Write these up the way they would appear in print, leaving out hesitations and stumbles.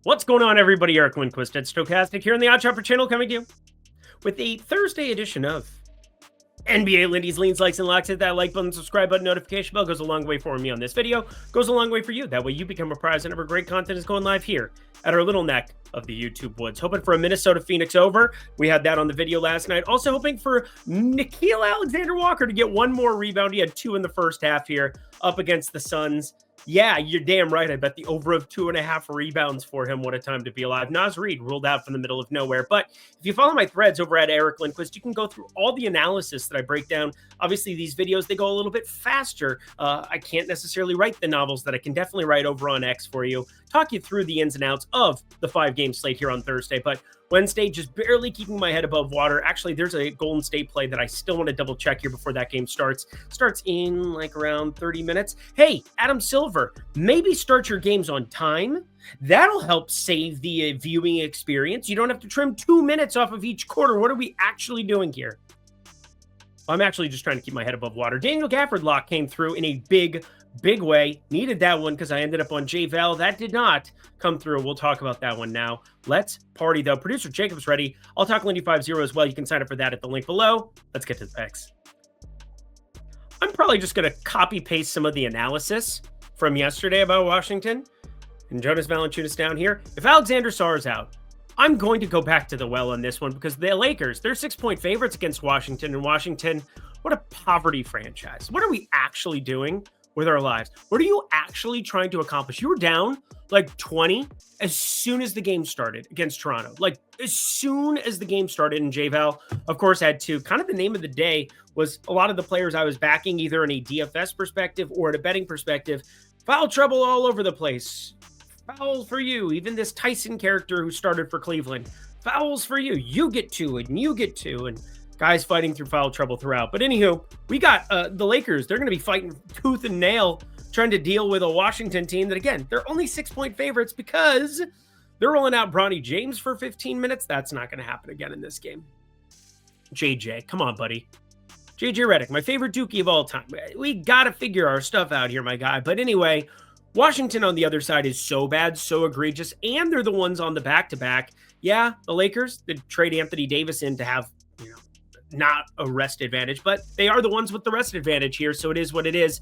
What's going on, everybody? Eric Lindquist at Stochastic here on the Odd Shopper channel, coming to you with a Thursday edition of NBA Lindy's Leans, Likes, and Locks. Hit that like button, subscribe button, notification bell. Goes a long way for me on this video. Goes a long way for you. That way you become a prize whenever great content is going live here at our little neck of the YouTube woods. Hoping for a Minnesota-Phoenix over. We had that on the video last night. Also hoping for Nickeil Alexander-Walker to get one more rebound. He had 2 in the first half here up against the Suns. Yeah, you're damn right. I bet the over of 2.5 rebounds for him. What a time to be alive. Naz Reid ruled out from the middle of nowhere. But if you follow my threads over at Eric Lindquist, you can go through all the analysis that I break down. Obviously, these videos, they go a little bit faster. I can't necessarily write the novels that I can definitely write over on X for you. Talk you through the ins and outs of the 5-game slate here on Thursday. But Wednesday, just barely keeping my head above water. Actually, there's a Golden State play that I still want to double check here before that game starts. Starts in like around 30 minutes. Hey, Adam Silver, maybe start your games on time. That'll help save the viewing experience. You don't have to trim 2 minutes off of each quarter. What are we actually doing here? I'm actually just trying to keep my head above water. Daniel Gafford lock came through in a big way. Needed that one because I ended up on J-Val. That did not come through. We'll talk about that one now. Let's party, though. Producer Jacob's ready. I'll talk Lindy 50 as well. You can sign up for that at the link below. Let's get to the picks. I'm probably just going to copy-paste some of the analysis from yesterday about Washington. And Jonas Valanciunas down here. If Alexander Sarr's out, I'm going to go back to the well on this one because the Lakers, they're 6-point favorites against Washington. And Washington, what a poverty franchise. What are we actually doing with our lives? What are you actually trying to accomplish? You were down like 20 as soon as the game started against Toronto. Like as soon as the game started, and J-Val, of course, had to. Kind of the name of the day was a lot of the players I was backing, either in a DFS perspective or at a betting perspective. Foul trouble all over the place. Fouls for you. Even this Tyson character who started for Cleveland. Fouls for you. You get 2 and you get 2. And guys fighting through foul trouble throughout. But anywho, we got the Lakers. They're going to be fighting tooth and nail, trying to deal with a Washington team that, again, they're only 6-point favorites because they're rolling out Bronny James for 15 minutes. That's not going to happen again in this game. JJ, come on, buddy. JJ Redick, my favorite Dookie of all time. We got to figure our stuff out here, my guy. But anyway, Washington on the other side is so bad, so egregious, and they're the ones on the back-to-back. Yeah, the Lakers, they trade Anthony Davis in to have, not a rest advantage, but they are the ones with the rest advantage here, so it is what it is.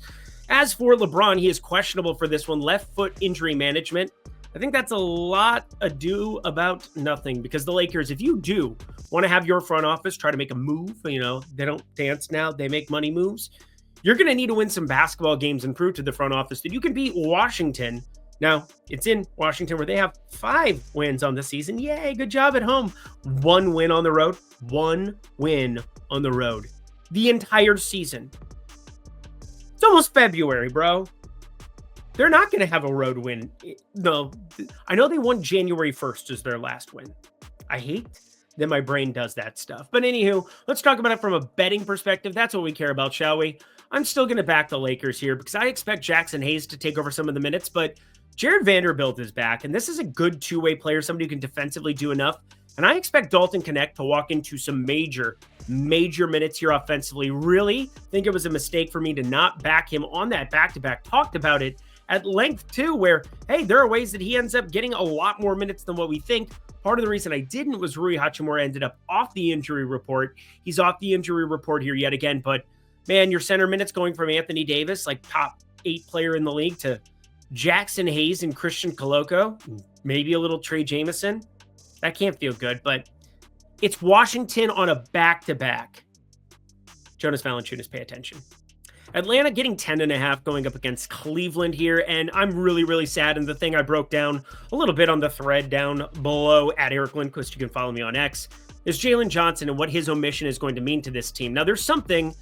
As for LeBron, he is questionable for this one. Left foot injury management. I think that's a lot ado about nothing because the Lakers, if you do want to have your front office try to make a move, they don't dance now, they make money moves. You're going to need to win some basketball games and prove to the front office that you can beat Washington. Now, it's in Washington where they have 5 wins on the season. Yay, good job at home. 1 win on the road. 1 win on the road. The entire season. It's almost February, bro. They're not going to have a road win. No, I know they won January 1st as their last win. I hate that my brain does that stuff. But anywho, let's talk about it from a betting perspective. That's what we care about, shall we? I'm still going to back the Lakers here because I expect Jackson Hayes to take over some of the minutes, but Jared Vanderbilt is back, and this is a good two-way player, somebody who can defensively do enough. And I expect Dalton Connect to walk into some major minutes here offensively. Really think it was a mistake for me to not back him on that back-to-back. Talked about it at length, too, where, hey, there are ways that he ends up getting a lot more minutes than what we think. Part of the reason I didn't was Rui Hachimura ended up off the injury report. He's off the injury report here yet again, but, man, your center minutes going from Anthony Davis, like top 8 player in the league, to Jackson Hayes and Christian Koloko, maybe a little Trey Jameson. That can't feel good, but it's Washington on a back-to-back. Jonas Valanciunas, pay attention. Atlanta getting 10.5 going up against Cleveland here, and I'm really sad. And the thing I broke down a little bit on the thread down below at Eric Lindquist, you can follow me on X, is Jalen Johnson and what his omission is going to mean to this team. Now, there's something.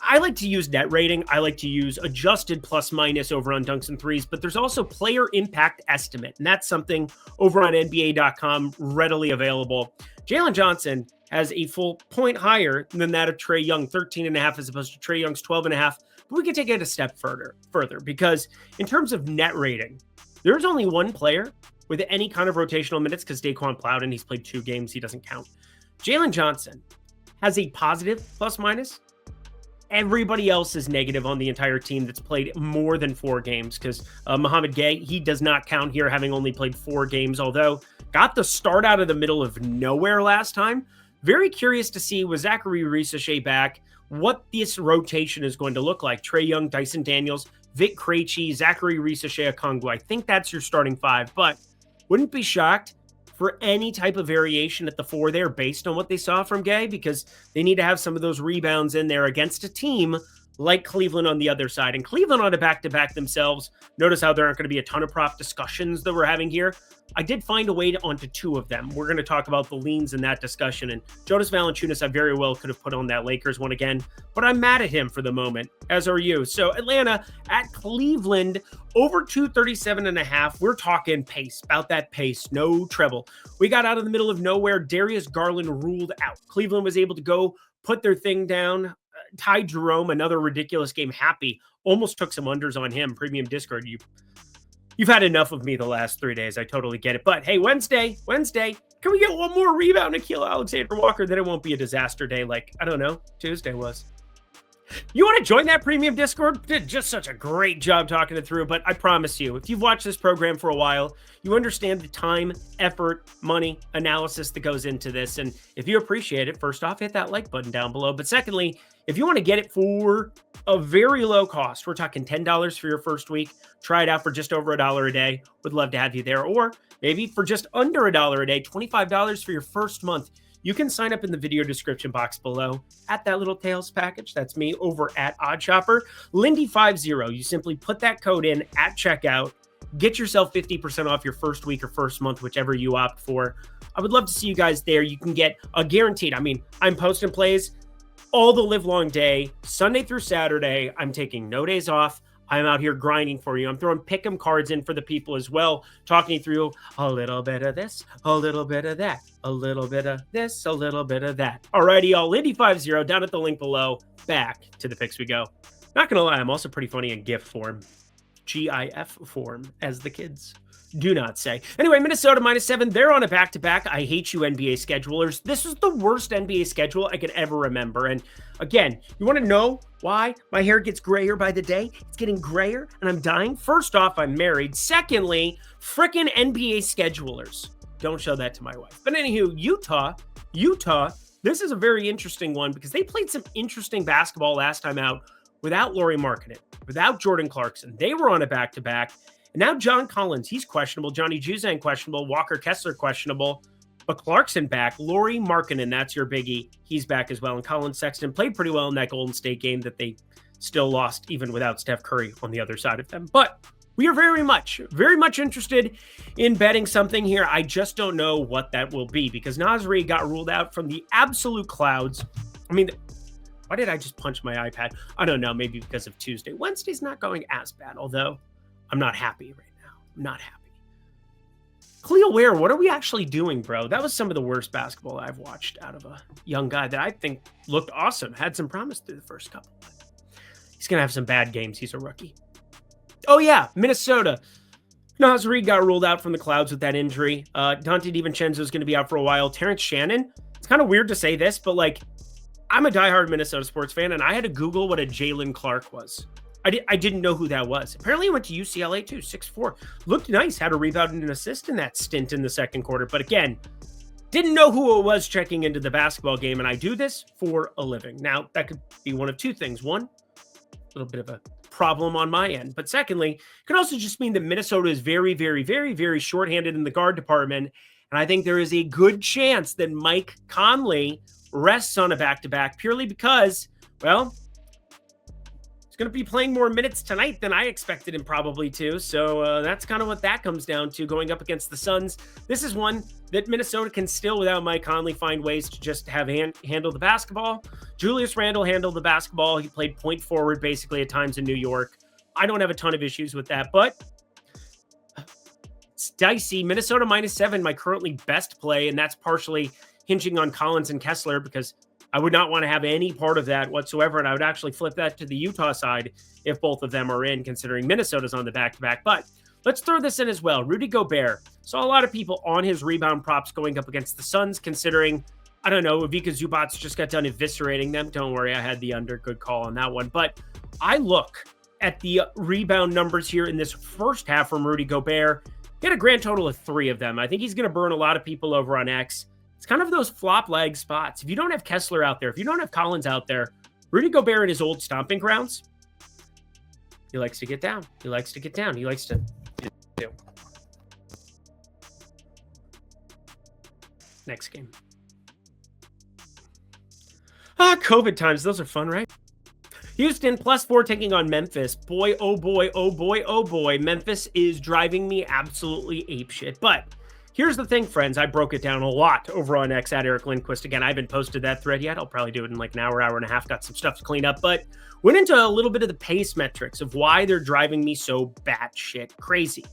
I like to use net rating. I like to use adjusted plus minus over on dunks and threes, but there's also player impact estimate, and that's something over on NBA.com readily available. Jalen Johnson has a full point higher than that of Trae Young, 13.5 as opposed to Trae Young's 12.5. But we can take it a step further because in terms of net rating, there's only one player with any kind of rotational minutes because Daquan Plowden, he's played 2 games, he doesn't count. Jalen Johnson has a positive plus minus Everybody else is negative on the entire team that's played more than 4 games because Mohamed Gay, he does not count here, having only played 4 games, although got the start out of the middle of nowhere last time. Very curious to see with Zachary Risachet back, what this rotation is going to look like. Trae Young, Dyson Daniels, Vic Krejci, Zachary Risachet, Okongwu. I think that's your starting 5, but wouldn't be shocked for any type of variation at the 4 there based on what they saw from Gay, because they need to have some of those rebounds in there against a team like Cleveland on the other side. And Cleveland on a back-to-back themselves, notice how there aren't going to be a ton of prop discussions that we're having here. I did find a way to onto 2 of them. We're going to talk about the leans in that discussion. And Jonas Valanciunas, I very well could have put on that Lakers one again, but I'm mad at him for the moment, as are you. So Atlanta at Cleveland, over 237.5. We're talking pace, about that pace, no treble. We got out of the middle of nowhere. Darius Garland ruled out. Cleveland was able to go put their thing down. Ty Jerome, another ridiculous game. Happy, almost took some unders on him. Premium Discord, you've had enough of me the last 3 days. I totally get it. But hey, Wednesday, can we get one more rebound, Nickeil Alexander-Walker? Then it won't be a disaster day like, I don't know, Tuesday was. You want to join that Premium Discord? Did just such a great job talking it through, but I promise you, if you've watched this program for a while, you understand the time, effort, money, analysis that goes into this. And if you appreciate it, first off, hit that like button down below. But secondly, if you want to get it for a very low cost, we're talking $10 for your first week. Try it out for just over $1 a day. Would love to have you there. Or maybe for just under $1 a day, $25 for your first month. You can sign up in the video description box below at that little Tails package. That's me over at OddShopper. Lindy50. You simply put that code in at checkout. Get yourself 50% off your first week or first month, whichever you opt for. I would love to see you guys there. You can get a guaranteed. I mean, I'm posting plays all the live long day, Sunday through Saturday. I'm taking no days off. I'm out here grinding for you. I'm throwing pick'em cards in for the people as well, talking you through a little bit of this, a little bit of that, a little bit of this, a little bit of that. Alrighty, y'all. Lindy50 down at the link below. Back to the picks we go. Not gonna lie, I'm also pretty funny in GIF form. GIF form, as the kids do not say. Anyway, Minnesota -7. They're on a back-to-back. I hate you, NBA schedulers. This is the worst NBA schedule I could ever remember. And again, you want to know why my hair gets grayer by the day? It's getting grayer and I'm dying. First off, I'm married. Secondly, frickin' NBA schedulers. Don't show that to my wife. But anywho, Utah, this is a very interesting one because they played some interesting basketball last time out without Lauri Markkanen, without Jordan Clarkson. They were on a back-to-back. And now John Collins, he's questionable. Johnny Juzang questionable. Walker Kessler questionable. But Clarkson back. Lauri Markkanen, that's your biggie. He's back as well. And Colin Sexton played pretty well in that Golden State game that they still lost even without Steph Curry on the other side of them. But we are very much interested in betting something here. I just don't know what that will be because Nasri got ruled out from the absolute clouds. I mean, why did I just punch my iPad? I don't know. Maybe because of Tuesday. Wednesday's not going as bad, although I'm not happy right now. I'm not happy. Cleo Ware, what are we actually doing, bro? That was some of the worst basketball I've watched out of a young guy that I think looked awesome. Had some promise through the first couple. But he's going to have some bad games. He's a rookie. Oh, yeah. Minnesota. Naz Reid got ruled out from the clouds with that injury. Dante DiVincenzo is going to be out for a while. Terrence Shannon. It's kind of weird to say this, but like, I'm a diehard Minnesota sports fan, and I had to Google what a Jalen Clark was. I didn't know who that was. Apparently he went to UCLA too, 6'4". Looked nice, had a rebound and an assist in that stint in the second quarter. But again, didn't know who it was checking into the basketball game, and I do this for a living. Now, that could be one of two things. One, a little bit of a problem on my end. But secondly, it could also just mean that Minnesota is very, very, very, very shorthanded in the guard department. And I think there is a good chance that Mike Conley rests on a back-to-back purely because, well, going to be playing more minutes tonight than I expected him probably to. So that's kind of what that comes down to going up against the Suns. This is one that Minnesota can still, without Mike Conley, find ways to just have handle the basketball. Julius Randle handled the basketball. He played point forward basically at times in New York. I don't have a ton of issues with that, but it's dicey. Minnesota -7, my currently best play, and that's partially hinging on Collins and Kessler because I would not want to have any part of that whatsoever, and I would actually flip that to the Utah side if both of them are in, considering Minnesota's on the back-to-back. But let's throw this in as well. Rudy Gobert. Saw a lot of people on his rebound props going up against the Suns, considering I don't know. Ivica Zubats just got done eviscerating them. Don't worry, I had the under. Good call on that one. But I look at the rebound numbers here in this first half from Rudy Gobert. He had a grand total of 3 of them. I think he's going to burn a lot of people over on X. It's kind of those flop leg spots. If you don't have Kessler out there, if you don't have Collins out there, Rudy Gobert in his old stomping grounds, he likes to get down. He likes to get down. He likes to do. Next game. COVID times. Those are fun, right? Houston +4 taking on Memphis. Boy, oh boy, oh boy, oh boy. Memphis is driving me absolutely apeshit. But here's the thing, friends. I broke it down a lot over on X at Eric Lindquist. Again, I haven't posted that thread yet. I'll probably do it in like an hour, hour and a half. Got some stuff to clean up. But went into a little bit of the pace metrics of why they're driving me so batshit crazy.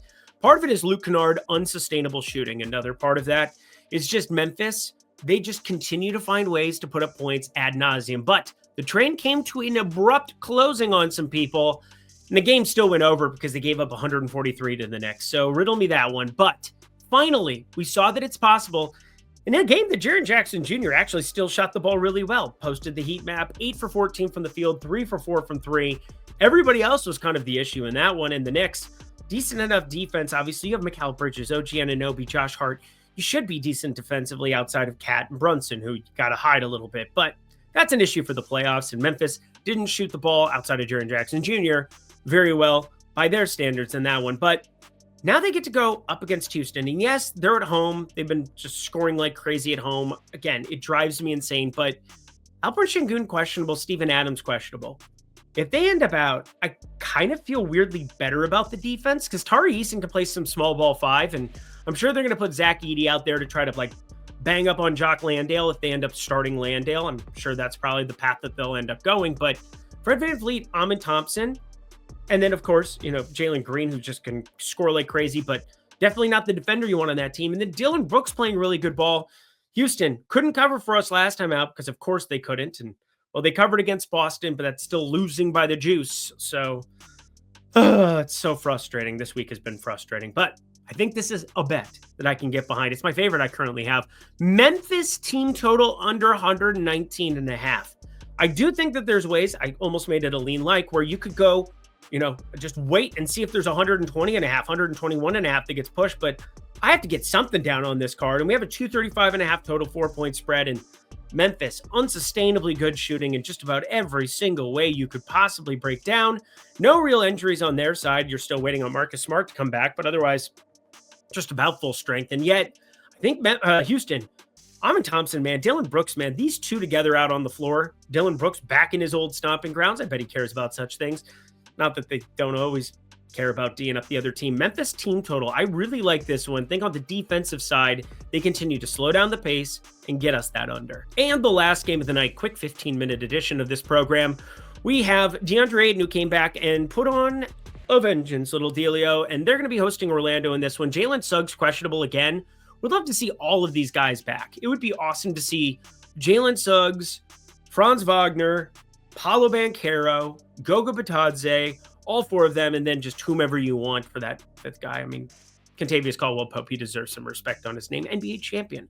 Part of it is Luke Kennard, unsustainable shooting. Another part of that is just Memphis. They just continue to find ways to put up points ad nauseum. But the train came to an abrupt closing on some people, and the game still went over because they gave up 143 to the Knicks. So riddle me that one. But finally, we saw that it's possible. In a game that Jaren Jackson Jr. actually still shot the ball really well. Posted the heat map, 8 for 14 from the field, 3 for 4 from 3. Everybody else was kind of the issue in that one. And the Knicks, decent enough defense. Obviously, you have Mikal Bridges, OG Anunoby, Josh Hart. You should be decent defensively outside of Cat and Brunson, who you got to hide a little bit. But that's an issue for the playoffs. And Memphis didn't shoot the ball outside of Jaren Jackson Jr. very well by their standards in that one. But now they get to go up against Houston. And yes, they're at home. They've been just scoring like crazy at home. Again, it drives me insane. But Alperen Sengun questionable, Steven Adams questionable. If they end up out, I kind of feel weirdly better about the defense because Tari Eason can play some small ball 5. And I'm sure they're going to put Zach Edey out there to try to like bang up on Jock Landale if they end up starting Landale. I'm sure that's probably the path that they'll end up going. But Fred VanVleet, Amin Thompson, and then, of course, you know, Jalen Green, who just can score like crazy, but definitely not the defender you want on that team. And then Dylan Brooks playing really good ball. Houston couldn't cover for us last time out because, of course, they couldn't. And, well, they covered against Boston, but that's still losing by the juice. So it's so frustrating. This week has been frustrating. But I think this is a bet that I can get behind. It's my favorite I currently have. Memphis team total under 119.5. I do think that there's ways, I almost made it a lean like, where you could go, you know, just wait and see if there's 120.5, 121.5 that gets pushed. But I have to get something down on this card. And we have a 235.5 total 4-point spread. And Memphis, unsustainably good shooting in just about every single way you could possibly break down. No real injuries on their side. You're still waiting on Marcus Smart to come back, but otherwise just about full strength. And yet, I think Houston, Amin Thompson, man, Dylan Brooks, man, these two together out on the floor. Dylan Brooks back in his old stomping grounds. I bet he cares about such things. Not that they don't always care about D'ing up the other team. Memphis team total. I really like this one. Think on the defensive side, they continue to slow down the pace and get us that under. And the last game of the night, quick 15-minute edition of this program. We have DeAndre Ayton, who came back and put on a vengeance, little dealio, and they're going to be hosting Orlando in this one. Jalen Suggs questionable again. Would love to see all of these guys back. It would be awesome to see Jalen Suggs, Franz Wagner, Paolo Banchero, Goga Batadze, all 4 of them, and then just whomever you want for that 5th guy. I mean, Kentavious Caldwell-Pope, he deserves some respect on his name. NBA champion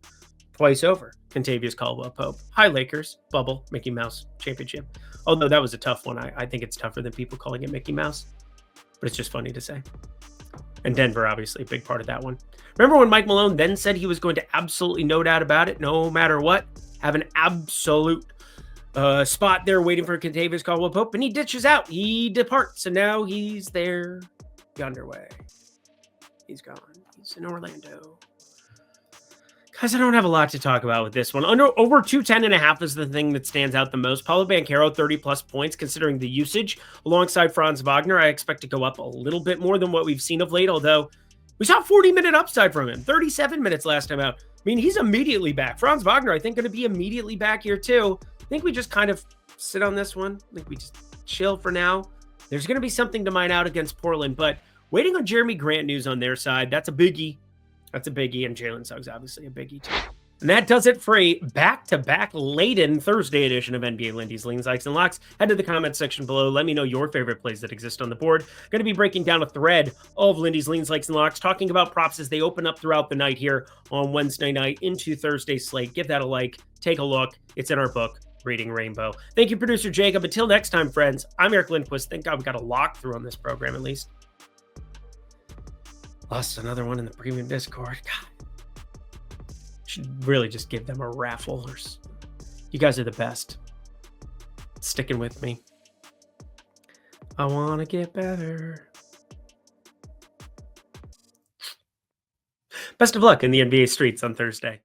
twice over. Kentavious Caldwell-Pope. Hi, Lakers. Bubble. Mickey Mouse championship. Although that was a tough one. I think it's tougher than people calling it Mickey Mouse. But it's just funny to say. And Denver, obviously, a big part of that one. Remember when Mike Malone then said he was going to absolutely no doubt about it, no matter what, have an absolute spot there waiting for Kentavious Caldwell-Pope, and he ditches out. He departs, and now he's there yonder way. He's gone. He's in Orlando. Guys, I don't have a lot to talk about with this one. Over 210.5 is the thing that stands out the most. Paolo Banchero, 30-plus points, considering the usage. Alongside Franz Wagner, I expect to go up a little bit more than what we've seen of late, although we saw 40-minute upside from him. 37 minutes last time out. I mean, he's immediately back. Franz Wagner, I think, going to be immediately back here, too. I think we just kind of sit on this one. I think we just chill for now. There's going to be something to mine out against Portland, but waiting on Jeremy Grant news on their side. That's a biggie. That's a biggie, and Jalen Suggs, obviously, a biggie, too. And that does it for a back-to-back laden Thursday edition of NBA Lindy's Leans, Likes, and Locks. Head to the comment section below. Let me know your favorite plays that exist on the board. Going to be breaking down a thread of Lindy's Leans, Likes, and Locks, talking about props as they open up throughout the night here on Wednesday night into Thursday's slate. Give that a like. Take a look. It's in our book, Reading Rainbow. Thank you, producer Jacob. Until next time, friends, I'm Eric Lindquist. Thank God we got a lock through on this program, at least. Lost another one in the premium Discord. God. Should really just give them a raffle. You guys are the best. Sticking with me. I want to get better. Best of luck in the NBA streets on Thursday.